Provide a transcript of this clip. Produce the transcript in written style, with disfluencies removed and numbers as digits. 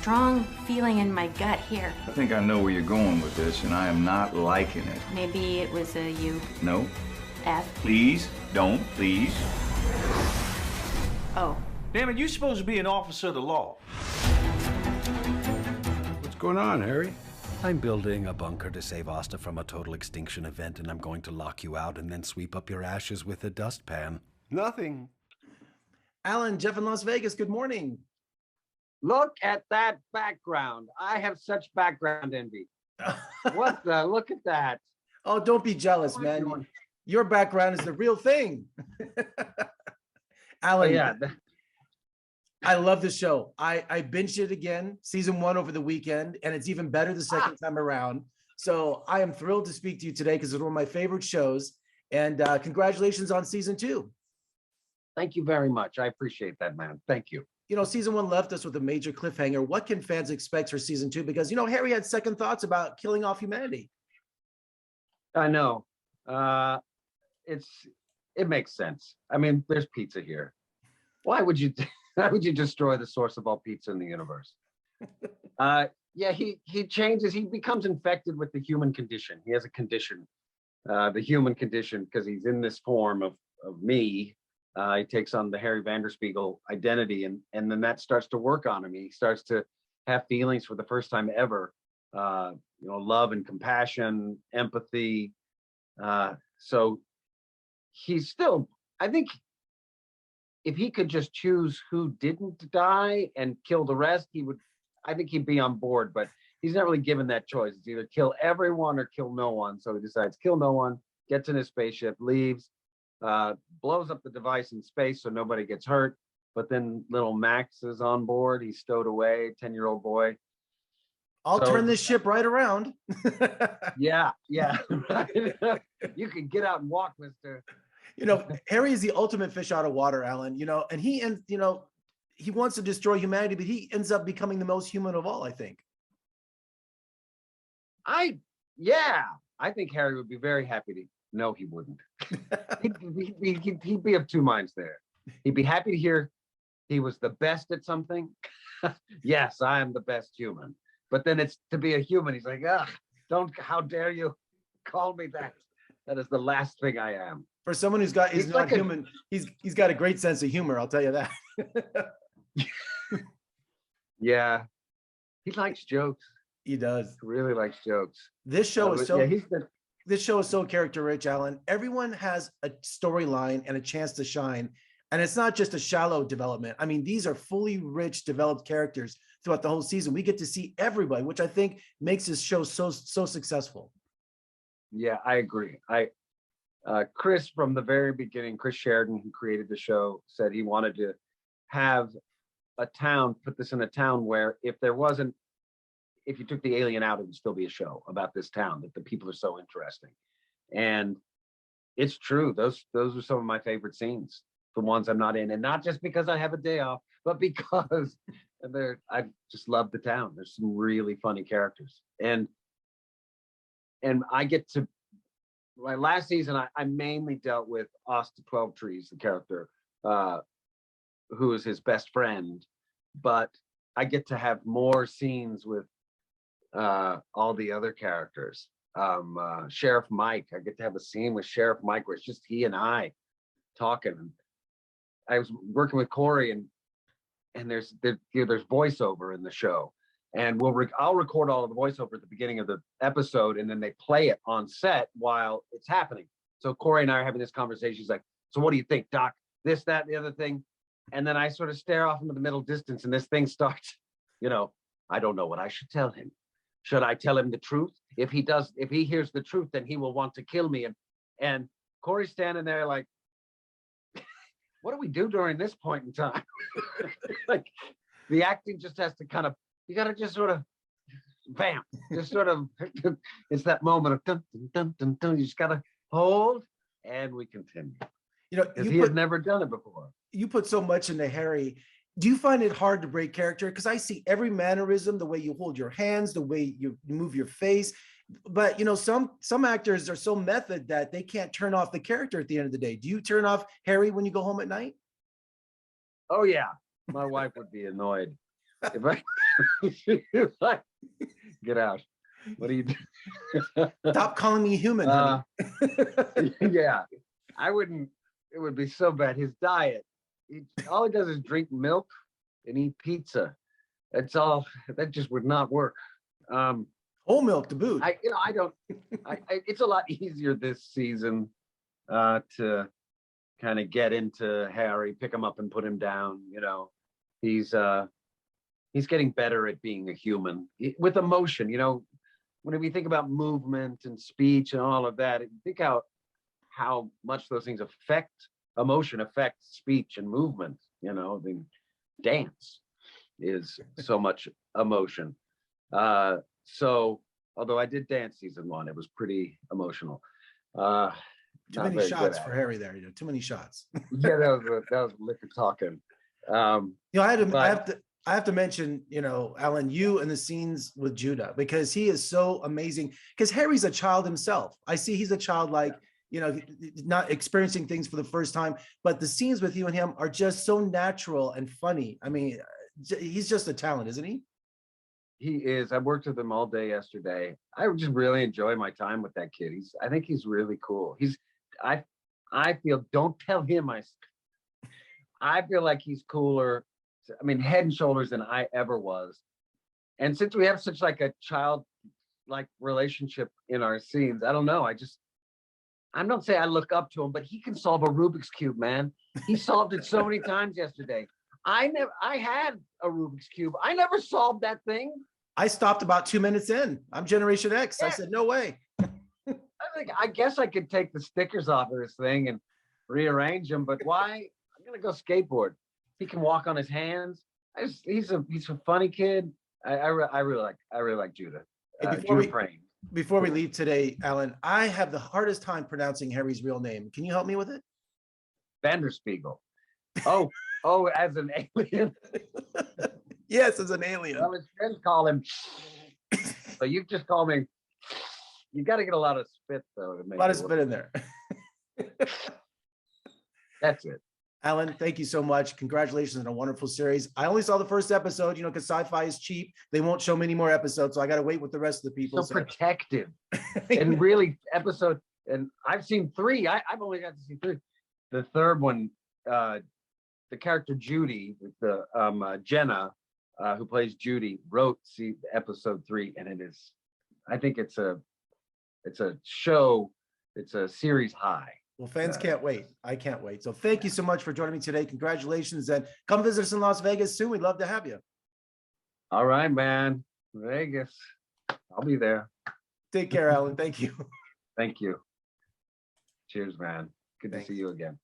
strong feeling in my gut here. I think I know where you're going with this, and I am not liking it. Maybe it was a U. No. F. Please, don't, please. Oh. Damn it, you're supposed to be an officer of the law. What's going on, Harry? I'm building a bunker to save Asta from a total extinction event, and I'm going to lock you out and then sweep up your ashes with a dustpan. Nothing. Alan, Jeff in Las Vegas, good morning. Look at that background. I have such background envy. What the? Look at that. Oh, don't be jealous, man. Your background is the real thing. Alan, yeah. I love the show. I binged it again, season 1 over the weekend, and it's even better the second time around. So I am thrilled to speak to you today because it's one of my favorite shows. And congratulations on season 2. Thank you very much. I appreciate that, man. Thank you. You know, season 1 left us with a major cliffhanger. What can fans expect for season 2? Because, you know, Harry had second thoughts about killing off humanity. I know. It makes sense. I mean, there's pizza here. Why would you destroy the source of all pizza in the universe? Yeah, he changes. He becomes infected with the human condition. He has a condition, the human condition, because he's in this form of me. He takes on the Harry Vanderspiegel identity, and then that starts to work on him. He starts to have feelings for the first time ever. You know, love and compassion, empathy. So he's still, I think, if he could just choose who didn't die and kill the rest, I think he'd be on board, but he's not really given that choice. It's either kill everyone or kill no one. So he decides kill no one, gets in his spaceship, leaves, blows up the device in space so nobody gets hurt. But then little Max is on board. He's stowed away, 10-year-old boy. I'll turn this ship right around. Yeah. You can get out and walk, mister. You know, Harry is the ultimate fish out of water, Alan, you know, and he wants to destroy humanity, but he ends up becoming the most human of all, I think. I think Harry would be very happy to. No, he wouldn't. He'd be of two minds there. He'd be happy to hear he was the best at something. Yes, I am the best human. But then it's to be a human. He's like, how dare you call me that? That is the last thing I am. For someone he's not human, he's got a great sense of humor, I'll tell you that. Yeah, he likes jokes. He does. He really likes jokes. This show is so character rich, Alan. Everyone has a storyline and a chance to shine. And it's not just a shallow development. I mean, these are fully rich, developed characters throughout the whole season. We get to see everybody, which I think makes this show so successful. Yeah, I agree. Chris, from the very beginning, Chris Sheridan, who created the show, said he wanted to have put this in a town where if you took the alien out, it would still be a show about this town, that the people are so interesting. And it's true. Those are some of my favorite scenes, the ones I'm not in. And not just because I have a day off, but because I just love the town. There's some really funny characters. And I get to, my last season, I mainly dealt with Asta 12 Trees, the character, who is his best friend. But I get to have more scenes with all the other characters. Sheriff Mike, I get to have a scene with Sheriff Mike where it's just he and I talking. I was working with Corey, and there's voiceover in the show. And I'll record all of the voiceover at the beginning of the episode, and then they play it on set while it's happening. So Corey and I are having this conversation. He's like, so what do you think, Doc? This, that, the other thing. And then I sort of stare off into the middle distance, and this thing starts, I don't know what I should tell him. Should I tell him the truth? If he hears the truth, then he will want to kill me. And Corey's standing there like, what do we do during this point in time? Like, the acting just has to kind of, you got to just sort of, bam, just sort of, it's that moment of dun, dun, dun, dun, dun. You just got to hold, and we continue. He had never done it before. You put so much into Harry. Do you find it hard to break character? Because I see every mannerism, the way you hold your hands, the way you move your face. But some actors are so method that they can't turn off the character at the end of the day. Do you turn off Harry when you go home at night? Oh yeah, my wife would be annoyed. Like, get out. What are you doing? Stop calling me human, honey. Yeah, I wouldn't. It would be so bad. His diet, all he does is drink milk and eat pizza. That's all. That just would not work. Whole milk to boot. I don't. It's a lot easier this season to kind of get into Harry, pick him up and put him down. He's getting better at being a human with emotion. When we think about movement and speech and all of that, think how much those things affect emotion, affects speech and movement. Dance is so much emotion. So although I did dance season 1, it was pretty emotional. Too many shots for Harry there. Too many shots. Yeah, that was liquor talking. I have to mention, Alan, you and the scenes with Judah, because he is so amazing. Because Harry's a child himself. I see he's a child, like, not experiencing things for the first time, but the scenes with you and him are just so natural and funny. I mean, he's just a talent, isn't he? He is. I worked with him all day yesterday. I just really enjoy my time with that kid. I think he's really cool. I feel, don't tell him I feel like he's cooler, head and shoulders than I ever was. And since we have such like a child like relationship in our scenes, I don't know. I don't say I look up to him, but he can solve a Rubik's Cube, man. He solved it so many times yesterday. I had a Rubik's Cube. I never solved that thing. I stopped about 2 minutes in. I'm Generation X. Yeah. I said, no way. I guess I could take the stickers off of this thing and rearrange them, but why? I'm gonna go skateboard. He can walk on his hands. He's a funny kid. I really like Judah. Before we leave today, Alan, I have the hardest time pronouncing Harry's real name. Can you help me with it? Vanderspiegel. Oh, as an alien. Yes, as an alien. Well, his friends call him. So you just call me. You got to get a lot of spit though to make a lot of spit in there. That's it. Alan, thank you so much. Congratulations on a wonderful series. I only saw the first episode, because SYFY is cheap. They won't show many more episodes, so I got to wait with the rest of the people. So protective. And really, and I've seen 3. I've only got to see 3. The third one, the character Judy, the Jenna, who plays Judy, wrote episode 3, and it is, I think it's a show, it's a series high. Well, fans can't wait. I can't wait. So thank you so much for joining me today. Congratulations, and come visit us in Las Vegas soon. We'd love to have you. All right, man. Vegas. I'll be there. Take care, Alan. Thank you. Thank you. Cheers, man. Good to see you again.